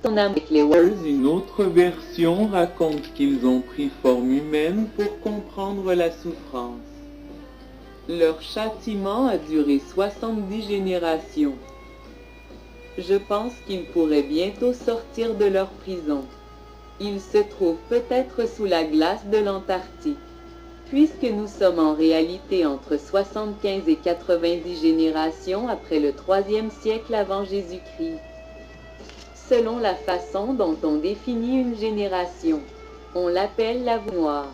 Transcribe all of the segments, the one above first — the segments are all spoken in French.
Ton âme avec les Une autre version raconte qu'ils ont pris forme humaine pour comprendre la souffrance. Leur châtiment a duré 70 générations. Je pense qu'ils pourraient bientôt sortir de leur prison. Ils se trouvent peut-être sous la glace de l'Antarctique. Puisque nous sommes en réalité entre 75 et 90 générations après le 3e siècle avant Jésus-Christ. Selon la façon dont on définit une génération, on l'appelle la voûte noire.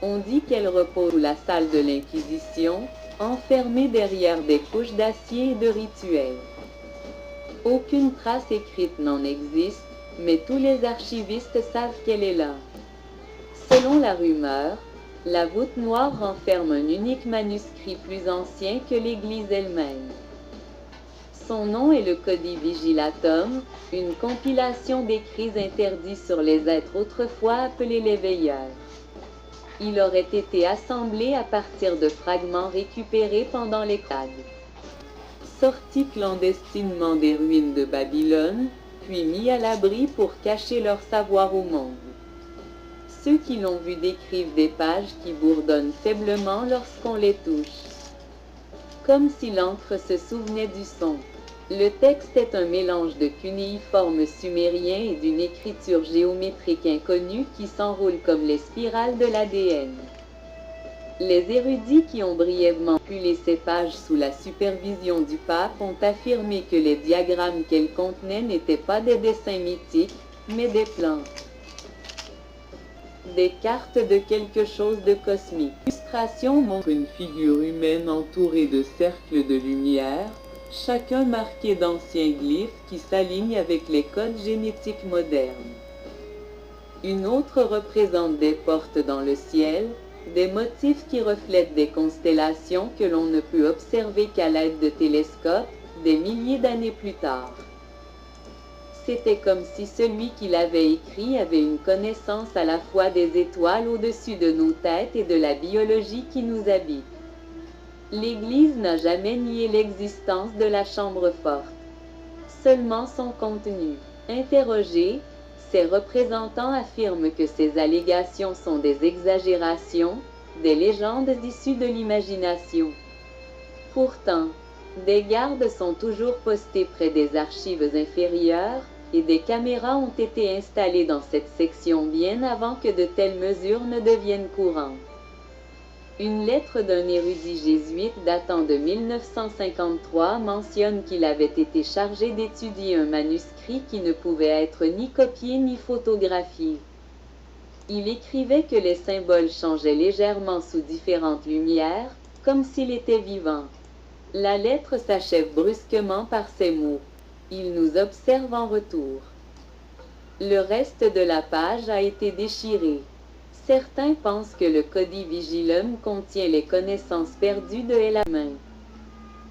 On dit qu'elle repose sous la salle de l'Inquisition, enfermée derrière des couches d'acier et de rituels. Aucune trace écrite n'en existe, mais tous les archivistes savent qu'elle est là. Selon la rumeur, la voûte noire renferme un unique manuscrit plus ancien que l'Église elle-même. Son nom est le Codi Vigilatum, une compilation d'écrits interdits sur les êtres autrefois appelés les veilleurs. Il aurait été assemblé à partir de fragments récupérés pendant l'exode. Sortis clandestinement des ruines de Babylone, puis mis à l'abri pour cacher leur savoir au monde. Ceux qui l'ont vu décrivent des pages qui bourdonnent faiblement lorsqu'on les touche. Comme si l'encre se souvenait du son. Le texte est un mélange de cunéiforme sumérien et d'une écriture géométrique inconnue qui s'enroule comme les spirales de l'ADN. Les érudits qui ont brièvement publié ces pages sous la supervision du pape ont affirmé que les diagrammes qu'elles contenaient n'étaient pas des dessins mythiques, mais des plans. Des cartes de quelque chose de cosmique. L'illustration montre une figure humaine entourée de cercles de lumière, chacun marqué d'anciens glyphes qui s'alignent avec les codes génétiques modernes. Une autre représente des portes dans le ciel, des motifs qui reflètent des constellations que l'on ne peut observer qu'à l'aide de télescopes, des milliers d'années plus tard. C'était comme si celui qui l'avait écrit avait une connaissance à la fois des étoiles au-dessus de nos têtes et de la biologie qui nous habite. L'Église n'a jamais nié l'existence de la chambre forte, seulement son contenu. Interrogés, ses représentants affirment que ces allégations sont des exagérations, des légendes issues de l'imagination. Pourtant, des gardes sont toujours postés près des archives inférieures, et des caméras ont été installées dans cette section bien avant que de telles mesures ne deviennent courantes. Une lettre d'un érudit jésuite datant de 1953 mentionne qu'il avait été chargé d'étudier un manuscrit qui ne pouvait être ni copié ni photographié. Il écrivait que les symboles changeaient légèrement sous différentes lumières, comme s'il était vivant. La lettre s'achève brusquement par ces mots. Il nous observe en retour. Le reste de la page a été déchiré. Certains pensent que le Codi Vigilum contient les connaissances perdues de Elamin,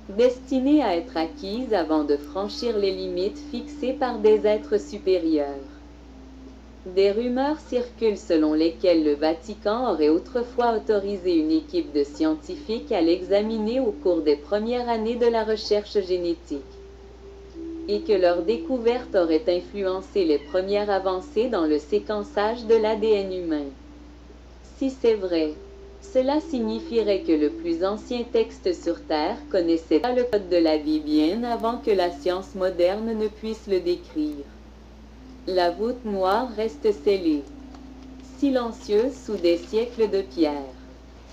destinées à être acquises avant de franchir les limites fixées par des êtres supérieurs. Des rumeurs circulent selon lesquelles le Vatican aurait autrefois autorisé une équipe de scientifiques à l'examiner au cours des premières années de la recherche génétique, et que leur découverte aurait influencé les premières avancées dans le séquençage de l'ADN humain. Si c'est vrai, cela signifierait que le plus ancien texte sur Terre connaissait le code de la vie bien avant que la science moderne ne puisse le décrire. La voûte noire reste scellée, silencieuse sous des siècles de pierre,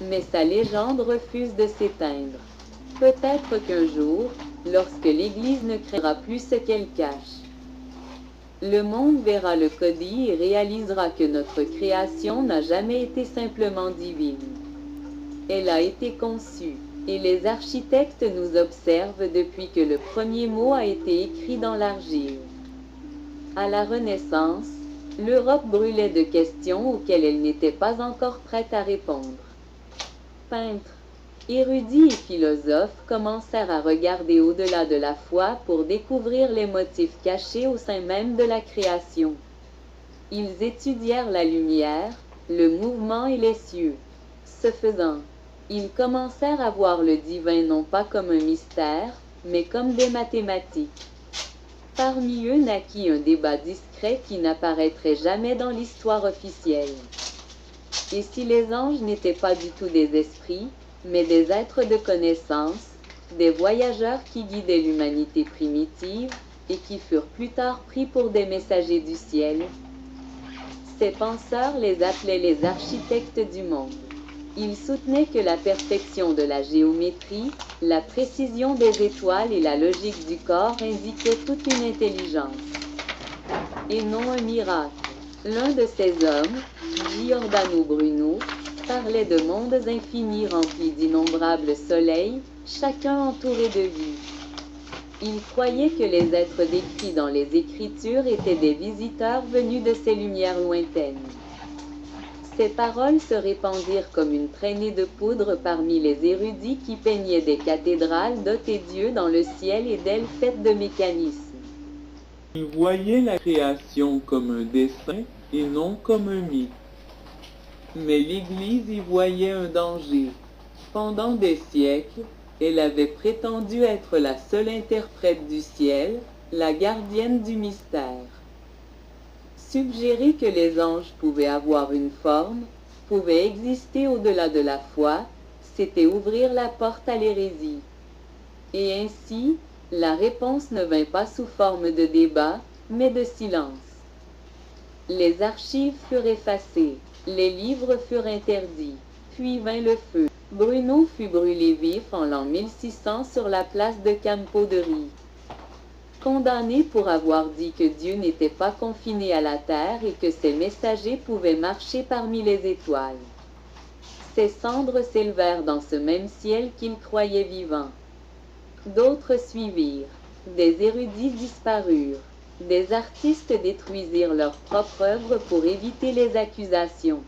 mais sa légende refuse de s'éteindre. Peut-être qu'un jour, lorsque l'Église ne créera plus ce qu'elle cache, le monde verra le Codi et réalisera que notre création n'a jamais été simplement divine. Elle a été conçue, et les architectes nous observent depuis que le premier mot a été écrit dans l'argile. À la Renaissance, l'Europe brûlait de questions auxquelles elle n'était pas encore prête à répondre. Peintres, érudits et philosophes commencèrent à regarder au-delà de la foi pour découvrir les motifs cachés au sein même de la création. Ils étudièrent la lumière, le mouvement et les cieux. Ce faisant, ils commencèrent à voir le divin non pas comme un mystère, mais comme des mathématiques. Parmi eux naquit un débat discret qui n'apparaîtrait jamais dans l'histoire officielle. Et si les anges n'étaient pas du tout des esprits, mais des êtres de connaissance, des voyageurs qui guidaient l'humanité primitive, et qui furent plus tard pris pour des messagers du ciel, ces penseurs les appelaient les architectes du monde. Ils soutenaient que la perfection de la géométrie, la précision des étoiles et la logique du corps indiquaient toute une intelligence, et non un miracle. L'un de ces hommes, Giordano Bruno, parlait de mondes infinis remplis d'innombrables soleils, chacun entouré de vie. Il croyait que les êtres décrits dans les Écritures étaient des visiteurs venus de ces lumières lointaines. Ces paroles se répandirent comme une traînée de poudre parmi les érudits qui peignaient des cathédrales dotées d'yeux dans le ciel et d'ailes faites de mécanismes. Ils voyaient la création comme un dessin et non comme un mythe. Mais l'Église y voyait un danger. Pendant des siècles, elle avait prétendu être la seule interprète du ciel, la gardienne du mystère. Suggérer que les anges pouvaient avoir une forme, pouvaient exister au-delà de la foi, c'était ouvrir la porte à l'hérésie. Et ainsi, la réponse ne vint pas sous forme de débat, mais de silence. Les archives furent effacées, les livres furent interdits, puis vint le feu. Bruno fut brûlé vif en l'an 1600 sur la place de Campo de Rio. Condamné pour avoir dit que Dieu n'était pas confiné à la terre et que ses messagers pouvaient marcher parmi les étoiles. Ses cendres s'élevèrent dans ce même ciel qu'il croyait vivant. D'autres suivirent, des érudits disparurent, des artistes détruisirent leurs propres œuvres pour éviter les accusations.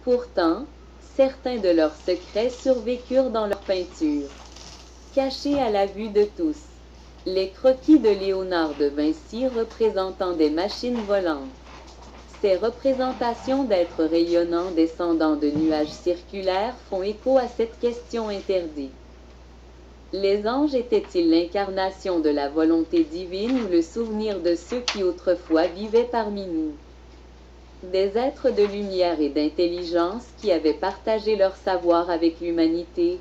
Pourtant, certains de leurs secrets survécurent dans leurs peintures. Cachés à la vue de tous, les croquis de Léonard de Vinci représentant des machines volantes. Ces représentations d'êtres rayonnants descendant de nuages circulaires font écho à cette question interdite. Les anges étaient-ils l'incarnation de la volonté divine ou le souvenir de ceux qui autrefois vivaient parmi nous? Des êtres de lumière et d'intelligence qui avaient partagé leur savoir avec l'humanité.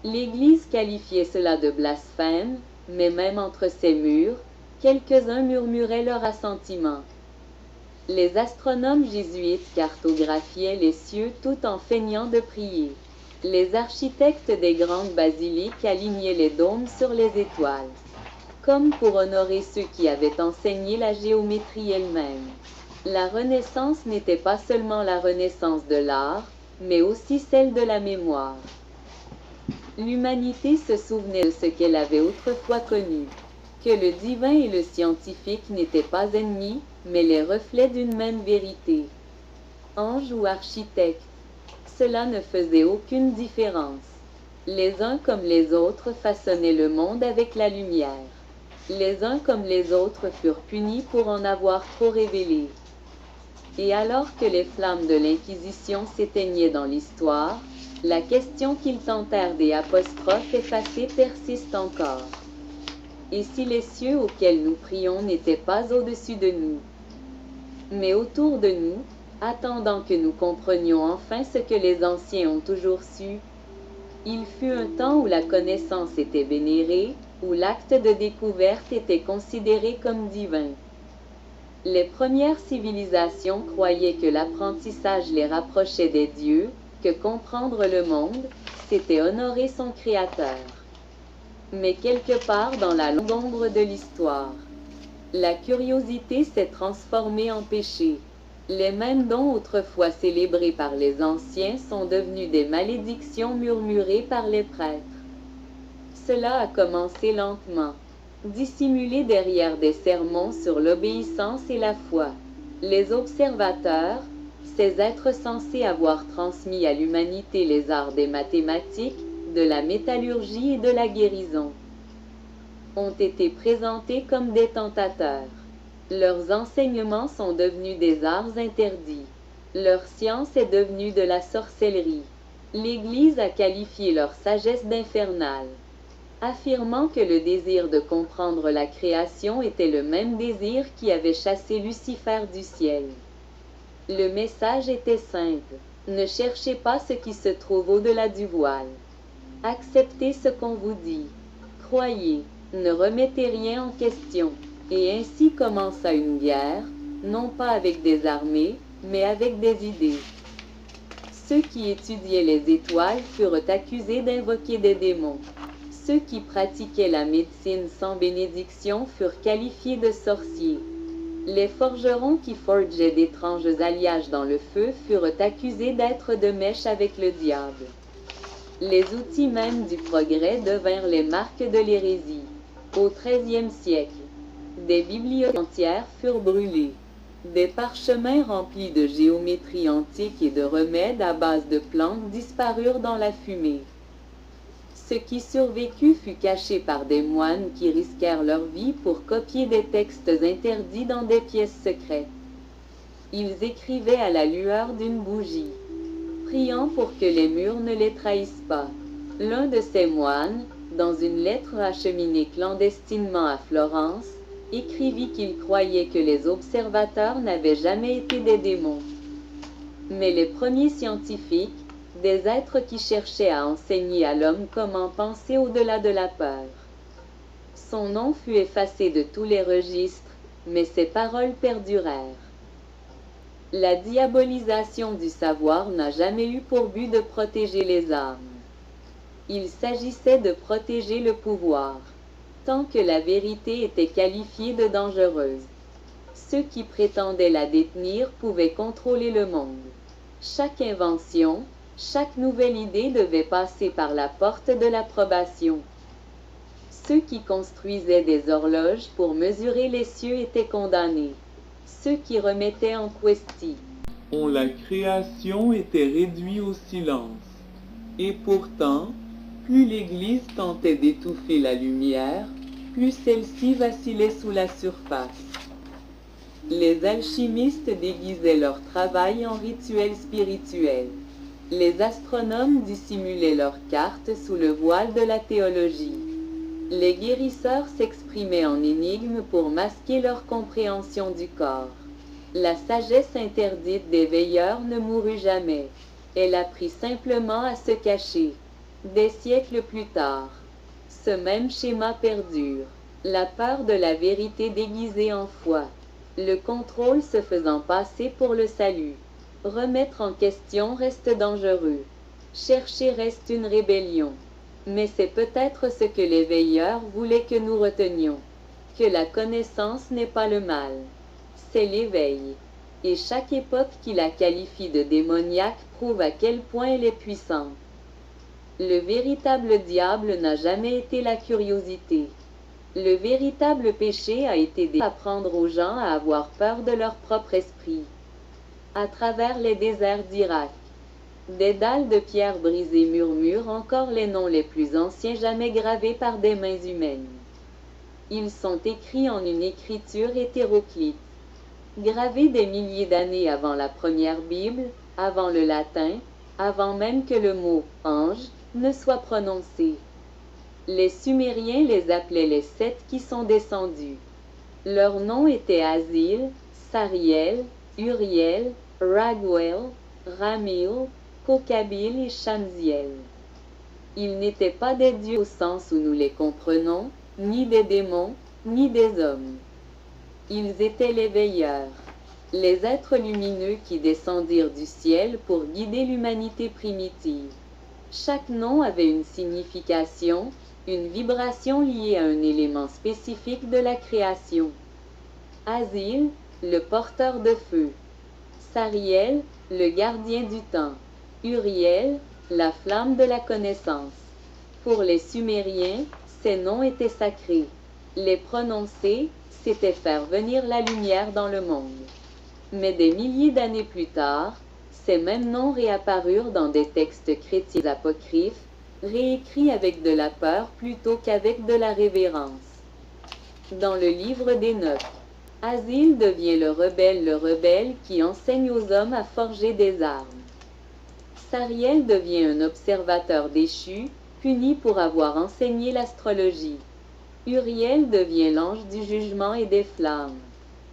L'Église qualifiait cela de blasphème, mais même entre ses murs, quelques-uns murmuraient leur assentiment. Les astronomes jésuites cartographiaient les cieux tout en feignant de prier. Les architectes des grandes basiliques alignaient les dômes sur les étoiles, comme pour honorer ceux qui avaient enseigné la géométrie elle-même. La Renaissance n'était pas seulement la renaissance de l'art, mais aussi celle de la mémoire. L'humanité se souvenait de ce qu'elle avait autrefois connu, que le divin et le scientifique n'étaient pas ennemis, mais les reflets d'une même vérité. Anges ou architectes, cela ne faisait aucune différence. Les uns comme les autres façonnaient le monde avec la lumière. Les uns comme les autres furent punis pour en avoir trop révélé. Et alors que les flammes de l'Inquisition s'éteignaient dans l'histoire, la question qu'ils tentèrent des apostrophes effacées persiste encore. Et si les cieux auxquels nous prions n'étaient pas au-dessus de nous, mais autour de nous, attendant que nous comprenions enfin ce que les anciens ont toujours su, il fut un temps où la connaissance était vénérée, où l'acte de découverte était considéré comme divin. Les premières civilisations croyaient que l'apprentissage les rapprochait des dieux, que comprendre le monde, c'était honorer son Créateur. Mais quelque part dans la longue ombre de l'histoire, la curiosité s'est transformée en péché. Les mêmes dons autrefois célébrés par les anciens sont devenus des malédictions murmurées par les prêtres. Cela a commencé lentement, dissimulé derrière des sermons sur l'obéissance et la foi. Les observateurs, ces êtres censés avoir transmis à l'humanité les arts des mathématiques, de la métallurgie et de la guérison, ont été présentés comme des tentateurs. Leurs enseignements sont devenus des arts interdits. Leur science est devenue de la sorcellerie. L'Église a qualifié leur sagesse d'infernale. affirmant que le désir de comprendre la création était le même désir qui avait chassé Lucifer du ciel. Le message était simple. Ne cherchez pas ce qui se trouve au-delà du voile. Acceptez ce qu'on vous dit. Croyez, ne remettez rien en question. Et ainsi commença une guerre, non pas avec des armées, mais avec des idées. Ceux qui étudiaient les étoiles furent accusés d'invoquer des démons. Ceux qui pratiquaient la médecine sans bénédiction furent qualifiés de sorciers. Les forgerons qui forgeaient d'étranges alliages dans le feu furent accusés d'être de mèche avec le diable. Les outils mêmes du progrès devinrent les marques de l'hérésie. Au XIIIe siècle, des bibliothèques entières furent brûlées. Des parchemins remplis de géométrie antique et de remèdes à base de plantes disparurent dans la fumée. Ce qui survécut fut caché par des moines qui risquèrent leur vie pour copier des textes interdits dans des pièces secrètes. Ils écrivaient à la lueur d'une bougie, priant pour que les murs ne les trahissent pas. L'un de ces moines, dans une lettre acheminée clandestinement à Florence, écrivit qu'il croyait que les observateurs n'avaient jamais été des démons. Mais les premiers scientifiques, des êtres qui cherchaient à enseigner à l'homme comment penser au-delà de la peur. Son nom fut effacé de tous les registres, mais ses paroles perdurèrent. La diabolisation du savoir n'a jamais eu pour but de protéger les âmes. Il s'agissait de protéger le pouvoir, tant que la vérité était qualifiée de dangereuse. Ceux qui prétendaient la détenir pouvaient contrôler le monde. Chaque invention, chaque nouvelle idée devait passer par la porte de l'approbation. Ceux qui construisaient des horloges pour mesurer les cieux étaient condamnés. Ceux qui remettaient en question la création était réduite au silence. Et pourtant, plus l'Église tentait d'étouffer la lumière, plus celle-ci vacillait sous la surface. Les alchimistes déguisaient leur travail en rituels spirituels. Les astronomes dissimulaient leurs cartes sous le voile de la théologie. Les guérisseurs s'exprimaient en énigmes pour masquer leur compréhension du corps. La sagesse interdite des veilleurs ne mourut jamais. Elle apprit simplement à se cacher. Des siècles plus tard, ce même schéma perdure. La peur de la vérité déguisée en foi. Le contrôle se faisant passer pour le salut. Remettre en question reste dangereux. Chercher reste une rébellion. Mais c'est peut-être ce que les veilleurs voulaient que nous retenions. Que la connaissance n'est pas le mal. C'est l'éveil. Et chaque époque qui la qualifie de démoniaque prouve à quel point elle est puissante. Le véritable diable n'a jamais été la curiosité. Le véritable péché a été d'apprendre aux gens à avoir peur de leur propre esprit. À travers les déserts d'Irak, des dalles de pierre brisées murmurent encore les noms les plus anciens jamais gravés par des mains humaines. Ils sont écrits en une écriture hétéroclite. Gravés des milliers d'années avant la première Bible, avant le latin, avant même que le mot « ange » ne soit prononcé. Les Sumériens les appelaient les Sept qui sont descendus. Leurs noms étaient Azil, Sariel, Uriel, Raguel, Ramil, Kokabil et Shamziel. Ils n'étaient pas des dieux au sens où nous les comprenons, ni des démons, ni des hommes. Ils étaient les veilleurs, les êtres lumineux qui descendirent du ciel pour guider l'humanité primitive. Chaque nom avait une signification, une vibration liée à un élément spécifique de la création. Azil, le porteur de feu. Sariel, le gardien du temps. Uriel, la flamme de la connaissance. Pour les Sumériens, ces noms étaient sacrés. Les prononcer, c'était faire venir la lumière dans le monde. Mais des milliers d'années plus tard, ces mêmes noms réapparurent dans des textes chrétiens apocryphes, réécrits avec de la peur plutôt qu'avec de la révérence. Dans le livre d'Enoch, Azil devient le rebelle qui enseigne aux hommes à forger des armes. Sariel devient un observateur déchu, puni pour avoir enseigné l'astrologie. Uriel devient l'ange du jugement et des flammes.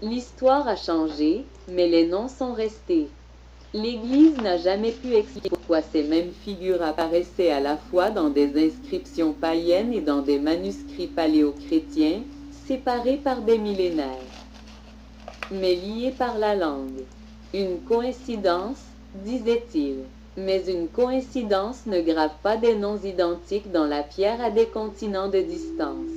L'histoire a changé, mais les noms sont restés. L'Église n'a jamais pu expliquer pourquoi ces mêmes figures apparaissaient à la fois dans des inscriptions païennes et dans des manuscrits paléo-chrétiens, séparés par des millénaires, mais liés par la langue. Une coïncidence, disait-il. Mais une coïncidence ne grave pas des noms identiques dans la pierre à des continents de distance.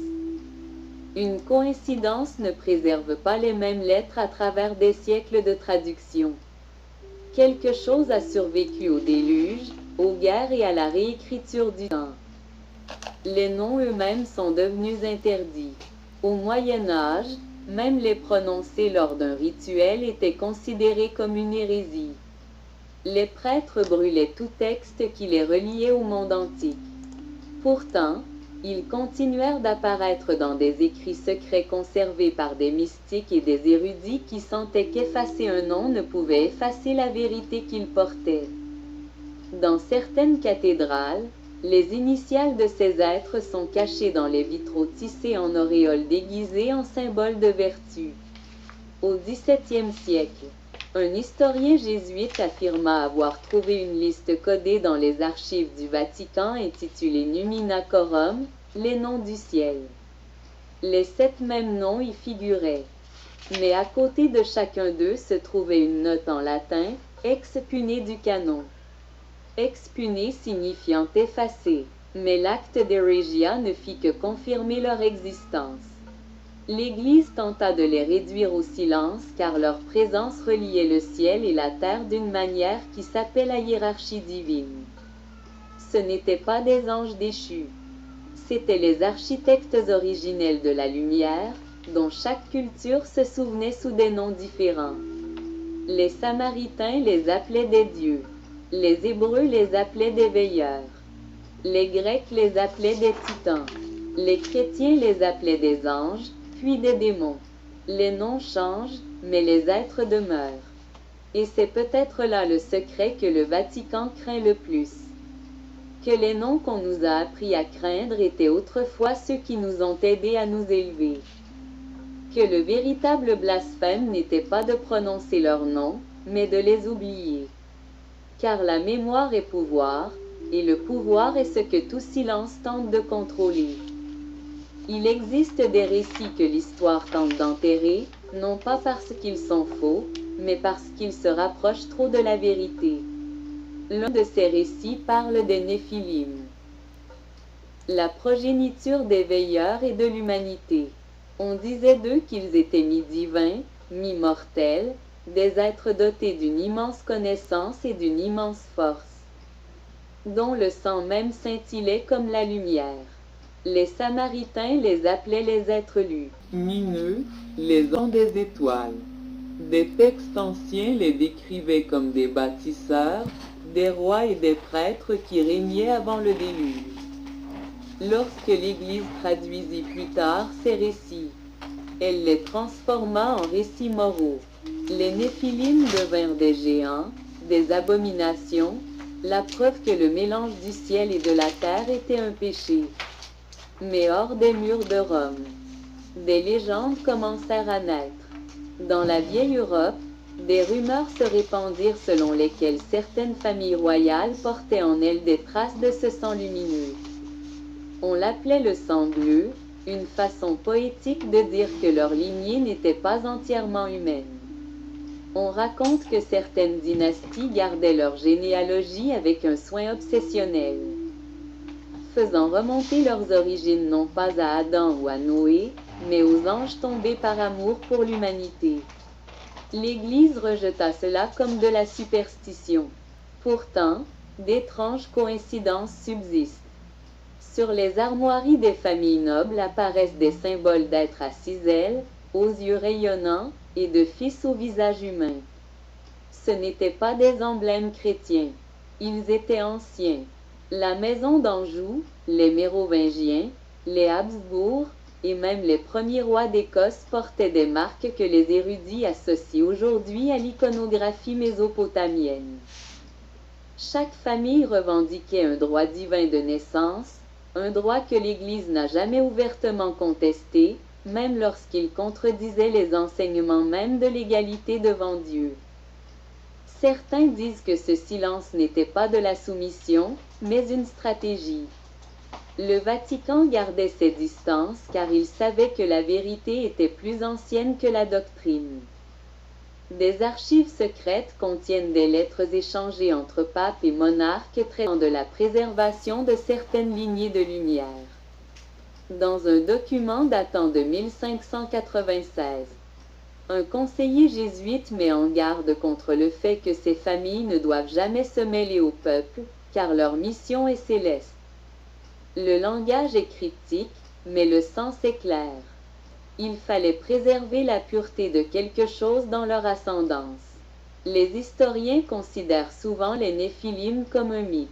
Une coïncidence ne préserve pas les mêmes lettres à travers des siècles de traduction. Quelque chose a survécu au déluge, aux guerres et à la réécriture du temps. Les noms eux-mêmes sont devenus interdits. Au Moyen Âge, même les prononcer lors d'un rituel était considéré comme une hérésie. Les prêtres brûlaient tout texte qui les reliait au monde antique. Pourtant, ils continuèrent d'apparaître dans des écrits secrets conservés par des mystiques et des érudits qui sentaient qu'effacer un nom ne pouvait effacer la vérité qu'il portait. Dans certaines cathédrales, les initiales de ces êtres sont cachées dans les vitraux tissés en auréoles déguisées en symboles de vertu. Au XVIIe siècle, un historien jésuite affirma avoir trouvé une liste codée dans les archives du Vatican intitulée Numina Corum, les noms du ciel. Les 7 mêmes noms y figuraient. Mais à côté de chacun d'eux se trouvait une note en latin, expune du canon. Expune signifiant effacer, mais l'acte de Regia ne fit que confirmer leur existence. L'Église tenta de les réduire au silence car leur présence reliait le ciel et la terre d'une manière qui sapait la hiérarchie divine. Ce n'étaient pas des anges déchus. C'étaient les architectes originels de la lumière, dont chaque culture se souvenait sous des noms différents. Les Samaritains les appelaient des dieux. Les Hébreux les appelaient des veilleurs. Les Grecs les appelaient des titans. Les chrétiens les appelaient des anges, puis des démons. Les noms changent, mais les êtres demeurent. Et c'est peut-être là le secret que le Vatican craint le plus. Que les noms qu'on nous a appris à craindre étaient autrefois ceux qui nous ont aidés à nous élever. Que le véritable blasphème n'était pas de prononcer leurs noms, mais de les oublier. Car la mémoire est pouvoir, et le pouvoir est ce que tout silence tente de contrôler. Il existe des récits que l'histoire tente d'enterrer, non pas parce qu'ils sont faux, mais parce qu'ils se rapprochent trop de la vérité. L'un de ces récits parle des Néphilim, la progéniture des veilleurs et de l'humanité. On disait d'eux qu'ils étaient mi-divins, mi-mortels, des êtres dotés d'une immense connaissance et d'une immense force, dont le sang même scintillait comme la lumière. Les Samaritains les appelaient les êtres lus. Mineux, les ans des étoiles. Des textes anciens les décrivaient comme des bâtisseurs, des rois et des prêtres qui régnaient avant le déluge. Lorsque l'Église traduisit plus tard ces récits, elle les transforma en récits moraux. Les Néphilim devinrent des géants, des abominations, la preuve que le mélange du ciel et de la terre était un péché. Mais hors des murs de Rome, des légendes commencèrent à naître. Dans la vieille Europe, des rumeurs se répandirent selon lesquelles certaines familles royales portaient en elles des traces de ce sang lumineux. On l'appelait le sang bleu, une façon poétique de dire que leur lignée n'était pas entièrement humaine. On raconte que certaines dynasties gardaient leur généalogie avec un soin obsessionnel, faisant remonter leurs origines non pas à Adam ou à Noé, mais aux anges tombés par amour pour l'humanité. L'Église rejeta cela comme de la superstition. Pourtant, d'étranges coïncidences subsistent. Sur les armoiries des familles nobles apparaissent des symboles d'êtres à 6 ailes, aux yeux rayonnants, et de fils au visage humain. Ce n'étaient pas des emblèmes chrétiens. Ils étaient anciens. La maison d'Anjou, les Mérovingiens, les Habsbourg, et même les premiers rois d'Écosse portaient des marques que les érudits associent aujourd'hui à l'iconographie mésopotamienne. Chaque famille revendiquait un droit divin de naissance, un droit que l'Église n'a jamais ouvertement contesté, même lorsqu'il contredisait les enseignements mêmes de l'égalité devant Dieu. Certains disent que ce silence n'était pas de la soumission, mais une stratégie. Le Vatican gardait ses distances car il savait que la vérité était plus ancienne que la doctrine. Des archives secrètes contiennent des lettres échangées entre papes et monarques traitant de la préservation de certaines lignées de lumière. Dans un document datant de 1596, un conseiller jésuite met en garde contre le fait que ces familles ne doivent jamais se mêler au peuple, car leur mission est céleste. Le langage est cryptique, mais le sens est clair. Il fallait préserver la pureté de quelque chose dans leur ascendance. Les historiens considèrent souvent les Néphilim comme un mythe.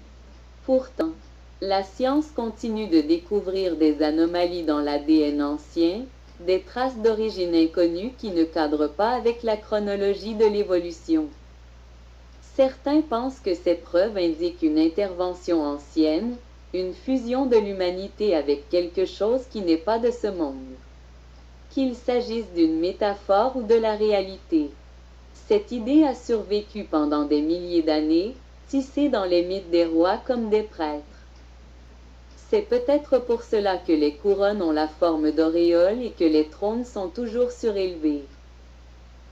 Pourtant, la science continue de découvrir des anomalies dans l'ADN ancien, des traces d'origine inconnue qui ne cadrent pas avec la chronologie de l'évolution. Certains pensent que ces preuves indiquent une intervention ancienne, une fusion de l'humanité avec quelque chose qui n'est pas de ce monde. Qu'il s'agisse d'une métaphore ou de la réalité. Cette idée a survécu pendant des milliers d'années, tissée dans les mythes des rois comme des prêtres. C'est peut-être pour cela que les couronnes ont la forme d'auréoles et que les trônes sont toujours surélevés.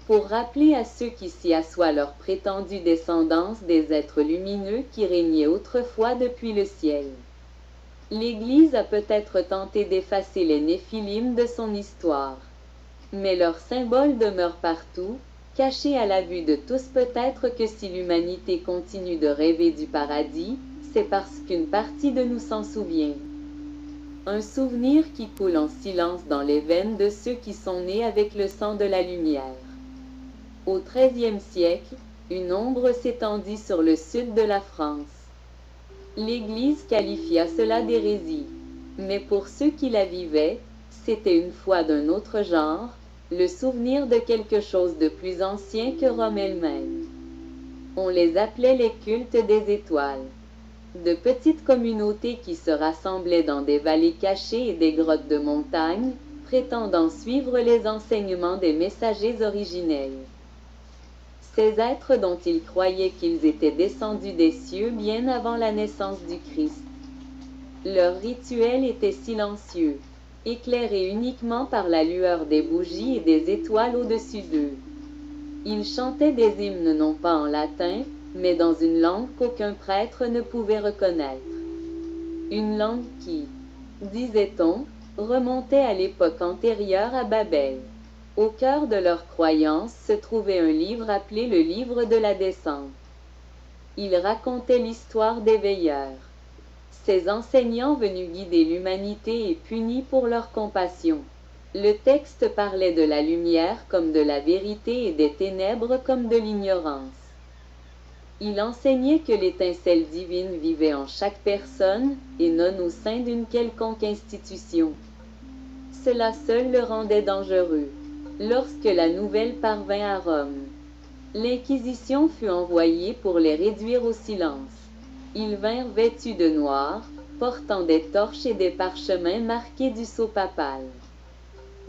Pour rappeler à ceux qui s'y assoient leur prétendue descendance des êtres lumineux qui régnaient autrefois depuis le ciel. L'Église a peut-être tenté d'effacer les Néphilim de son histoire. Mais leurs symboles demeurent partout, cachés à la vue de tous. Peut-être que si l'humanité continue de rêver du paradis, c'est parce qu'une partie de nous s'en souvient. Un souvenir qui coule en silence dans les veines de ceux qui sont nés avec le sang de la lumière. Au XIIIe siècle, une ombre s'étendit sur le sud de la France. L'Église qualifia cela d'hérésie. Mais pour ceux qui la vivaient, c'était une foi d'un autre genre, le souvenir de quelque chose de plus ancien que Rome elle-même. On les appelait les cultes des étoiles. De petites communautés qui se rassemblaient dans des vallées cachées et des grottes de montagne, prétendant suivre les enseignements des messagers originels. Ces êtres dont ils croyaient qu'ils étaient descendus des cieux bien avant la naissance du Christ. Leur rituel était silencieux, éclairé uniquement par la lueur des bougies et des étoiles au-dessus d'eux. Ils chantaient des hymnes non pas en latin, mais dans une langue qu'aucun prêtre ne pouvait reconnaître. Une langue qui, disait-on, remontait à l'époque antérieure à Babel. Au cœur de leur croyance se trouvait un livre appelé le livre de la descente. Il racontait l'histoire des veilleurs. Ces enseignants venus guider l'humanité et punis pour leur compassion. Le texte parlait de la lumière comme de la vérité et des ténèbres comme de l'ignorance. Il enseignait que l'étincelle divine vivait en chaque personne, et non au sein d'une quelconque institution. Cela seul le rendait dangereux. Lorsque la nouvelle parvint à Rome, l'Inquisition fut envoyée pour les réduire au silence. Ils vinrent vêtus de noir, portant des torches et des parchemins marqués du sceau papal.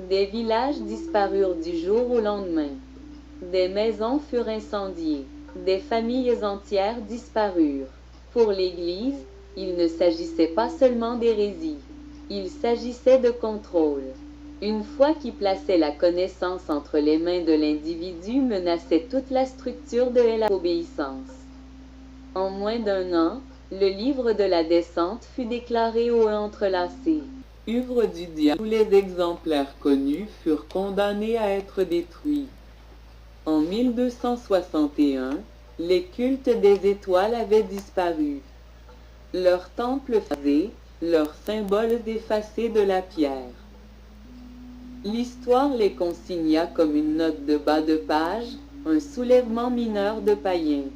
Des villages disparurent du jour au lendemain. Des maisons furent incendiées. Des familles entières disparurent. Pour l'Église, il ne s'agissait pas seulement d'hérésie. Il s'agissait de contrôle. Une foi qui plaçait la connaissance entre les mains de l'individu menaçait toute la structure de l'obéissance. En moins d'un an, le livre de la descente fut déclaré au entrelacé. Œuvre du diable. Tous les exemplaires connus furent condamnés à être détruits. En 1261, les cultes des étoiles avaient disparu. Leurs temples rasés, leurs symboles effacés de la pierre. L'histoire les consigna comme une note de bas de page, un soulèvement mineur de païens.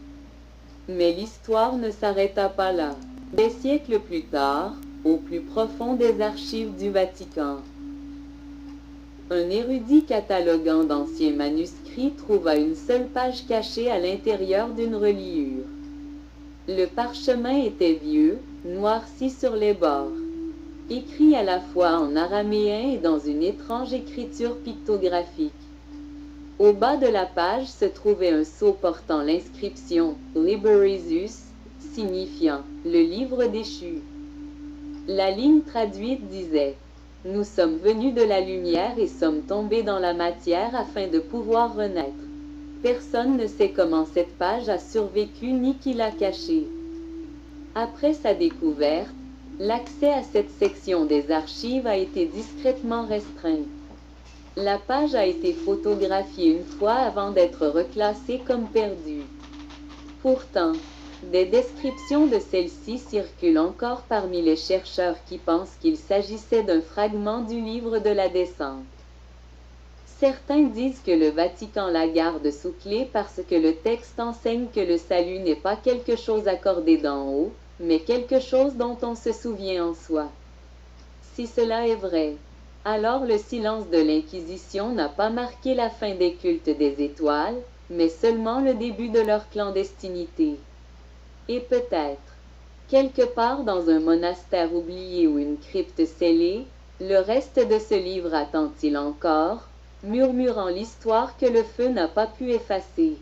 Mais l'histoire ne s'arrêta pas là. Des siècles plus tard, au plus profond des archives du Vatican, un érudit cataloguant d'anciens manuscrits trouva une seule page cachée à l'intérieur d'une reliure. Le parchemin était vieux, noirci sur les bords, écrit à la fois en araméen et dans une étrange écriture pictographique. Au bas de la page se trouvait un sceau portant l'inscription « Liberius », signifiant « le livre déchu ». La ligne traduite disait « Nous sommes venus de la lumière et sommes tombés dans la matière afin de pouvoir renaître ». Personne ne sait comment cette page a survécu ni qui l'a cachée. Après sa découverte, l'accès à cette section des archives a été discrètement restreint. La page a été photographiée une fois avant d'être reclassée comme perdue. Pourtant, des descriptions de celle-ci circulent encore parmi les chercheurs qui pensent qu'il s'agissait d'un fragment du livre de la descente. Certains disent que le Vatican la garde sous clé parce que le texte enseigne que le salut n'est pas quelque chose accordé d'en haut, mais quelque chose dont on se souvient en soi. Si cela est vrai, alors le silence de l'Inquisition n'a pas marqué la fin des cultes des étoiles, mais seulement le début de leur clandestinité. Et peut-être, quelque part dans un monastère oublié ou une crypte scellée, le reste de ce livre attend-il encore, murmurant l'histoire que le feu n'a pas pu effacer.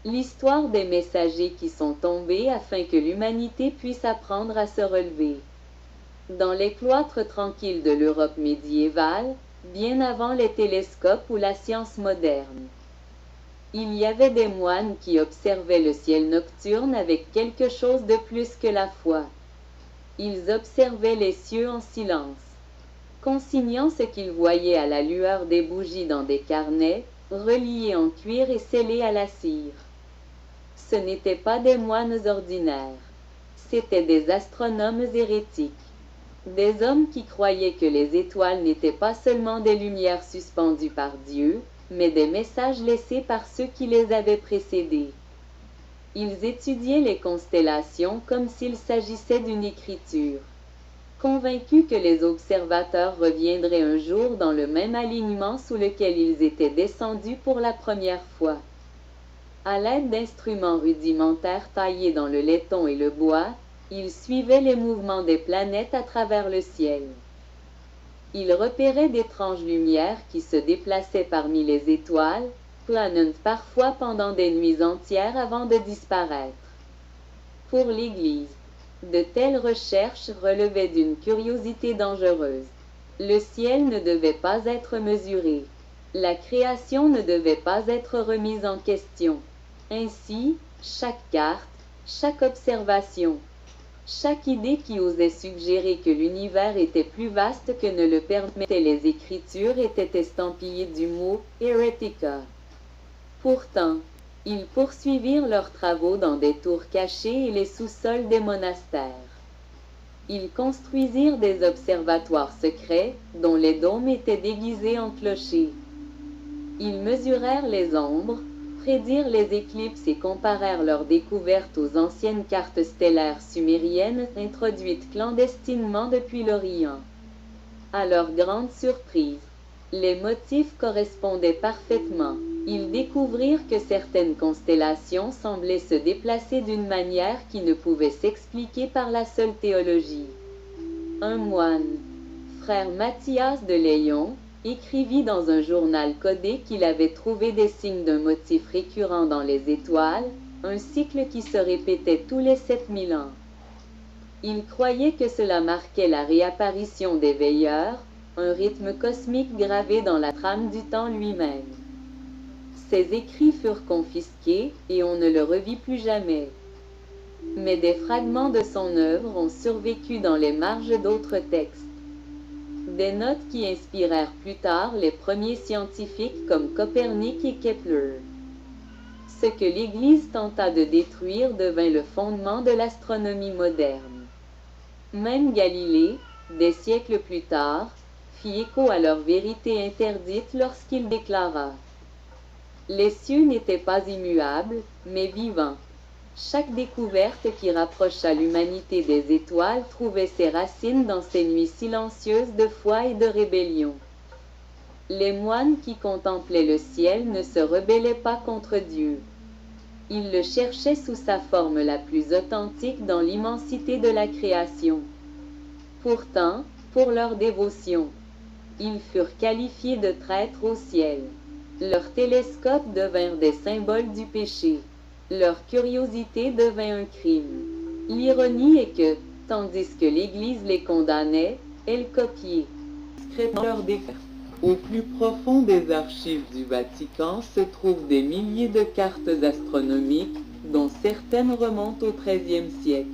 L'histoire des messagers qui sont tombés afin que l'humanité puisse apprendre à se relever. Dans les cloîtres tranquilles de l'Europe médiévale, bien avant les télescopes ou la science moderne, il y avait des moines qui observaient le ciel nocturne avec quelque chose de plus que la foi. Ils observaient les cieux en silence, consignant ce qu'ils voyaient à la lueur des bougies dans des carnets, reliés en cuir et scellés à la cire. Ce n'étaient pas des moines ordinaires, c'étaient des astronomes hérétiques, des hommes qui croyaient que les étoiles n'étaient pas seulement des lumières suspendues par Dieu, mais des messages laissés par ceux qui les avaient précédés. Ils étudiaient les constellations comme s'il s'agissait d'une écriture, convaincus que les observateurs reviendraient un jour dans le même alignement sous lequel ils étaient descendus pour la première fois. À l'aide d'instruments rudimentaires taillés dans le laiton et le bois, ils suivaient les mouvements des planètes à travers le ciel. Ils repéraient d'étranges lumières qui se déplaçaient parmi les étoiles, planant parfois pendant des nuits entières avant de disparaître. Pour l'Église, de telles recherches relevaient d'une curiosité dangereuse. Le ciel ne devait pas être mesuré. La création ne devait pas être remise en question. Ainsi, chaque carte, chaque observation, chaque idée qui osait suggérer que l'univers était plus vaste que ne le permettaient les Écritures était estampillée du mot « Heretica ». Pourtant, ils poursuivirent leurs travaux dans des tours cachées et les sous-sols des monastères. Ils construisirent des observatoires secrets, dont les dômes étaient déguisés en clochers. Ils mesurèrent les ombres, prédirent les éclipses et comparèrent leurs découvertes aux anciennes cartes stellaires sumériennes introduites clandestinement depuis l'Orient. À leur grande surprise, les motifs correspondaient parfaitement. Ils découvrirent que certaines constellations semblaient se déplacer d'une manière qui ne pouvait s'expliquer par la seule théologie. Un moine, frère Mathias de Léon, écrivit dans un journal codé qu'il avait trouvé des signes d'un motif récurrent dans les étoiles, un cycle qui se répétait tous les 7000 ans. Il croyait que cela marquait la réapparition des veilleurs, un rythme cosmique gravé dans la trame du temps lui-même. Ses écrits furent confisqués et on ne le revit plus jamais. Mais des fragments de son œuvre ont survécu dans les marges d'autres textes. Des notes qui inspirèrent plus tard les premiers scientifiques comme Copernic et Kepler. Ce que l'Église tenta de détruire devint le fondement de l'astronomie moderne. Même Galilée, des siècles plus tard, fit écho à leur vérité interdite lorsqu'il déclara « Les cieux n'étaient pas immuables, mais vivants. Chaque découverte qui rapprocha l'humanité des étoiles trouvait ses racines dans ces nuits silencieuses de foi et de rébellion. Les moines qui contemplaient le ciel ne se rebellaient pas contre Dieu. Ils le cherchaient sous sa forme la plus authentique dans l'immensité de la création. Pourtant, pour leur dévotion, ils furent qualifiés de traîtres au ciel. Leurs télescopes devinrent des symboles du péché. Leur curiosité devint un crime. L'ironie est que, tandis que l'Église les condamnait, elle copiait Discrètement leurs décrets. Au plus profond des archives du Vatican se trouvent des milliers de cartes astronomiques, dont certaines remontent au XIIIe siècle.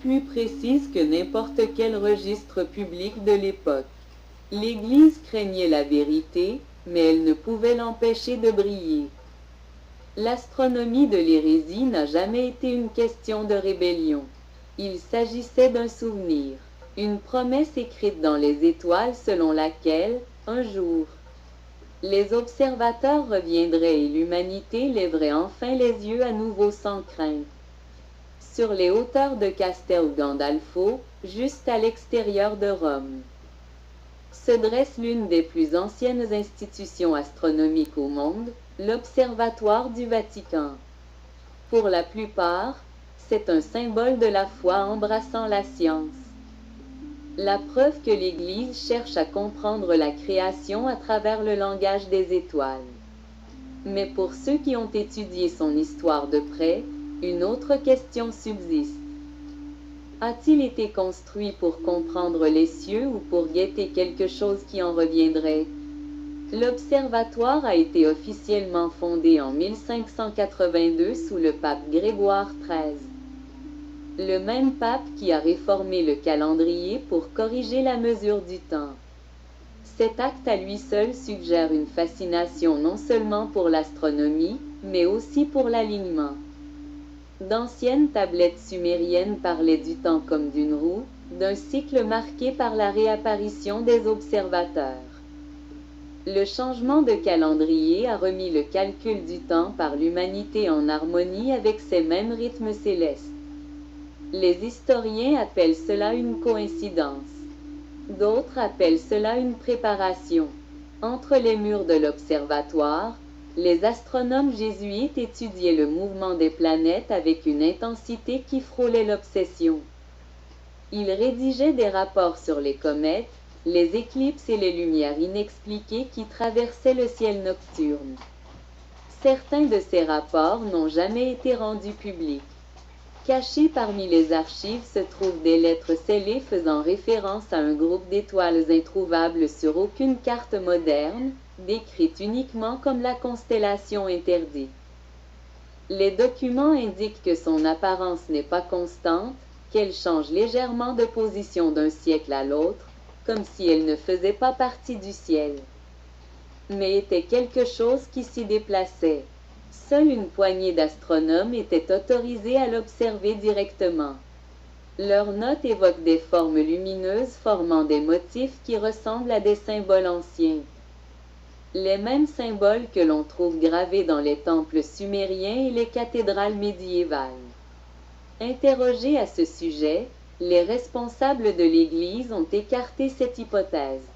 Plus précises que n'importe quel registre public de l'époque. L'Église craignait la vérité, mais elle ne pouvait l'empêcher de briller. L'astronomie de l'hérésie n'a jamais été une question de rébellion. Il s'agissait d'un souvenir, une promesse écrite dans les étoiles selon laquelle, un jour, les observateurs reviendraient et l'humanité lèverait enfin les yeux à nouveau sans crainte. Sur les hauteurs de Castel Gandolfo, juste à l'extérieur de Rome, se dresse l'une des plus anciennes institutions astronomiques au monde, l'Observatoire du Vatican. Pour la plupart, c'est un symbole de la foi embrassant la science. La preuve que l'Église cherche à comprendre la création à travers le langage des étoiles. Mais pour ceux qui ont étudié son histoire de près, une autre question subsiste. A-t-il été construit pour comprendre les cieux ou pour guetter quelque chose qui en reviendrait? L'observatoire a été officiellement fondé en 1582 sous le pape Grégoire XIII. Le même pape qui a réformé le calendrier pour corriger la mesure du temps. Cet acte à lui seul suggère une fascination non seulement pour l'astronomie, mais aussi pour l'alignement. D'anciennes tablettes sumériennes parlaient du temps comme d'une roue, d'un cycle marqué par la réapparition des observateurs. Le changement de calendrier a remis le calcul du temps par l'humanité en harmonie avec ces mêmes rythmes célestes. Les historiens appellent cela une coïncidence. D'autres appellent cela une préparation. Entre les murs de l'observatoire, les astronomes jésuites étudiaient le mouvement des planètes avec une intensité qui frôlait l'obsession. Ils rédigeaient des rapports sur les comètes, les éclipses et les lumières inexpliquées qui traversaient le ciel nocturne. Certains de ces rapports n'ont jamais été rendus publics. Cachées parmi les archives se trouvent des lettres scellées faisant référence à un groupe d'étoiles introuvables sur aucune carte moderne, décrites uniquement comme la constellation interdite. Les documents indiquent que son apparence n'est pas constante, qu'elle change légèrement de position d'un siècle à l'autre, comme si elle ne faisait pas partie du ciel, mais était quelque chose qui s'y déplaçait. Seule une poignée d'astronomes était autorisée à l'observer directement. Leurs notes évoquent des formes lumineuses formant des motifs qui ressemblent à des symboles anciens. Les mêmes symboles que l'on trouve gravés dans les temples sumériens et les cathédrales médiévales. Interrogés à ce sujet, les responsables de l'Église ont écarté cette hypothèse.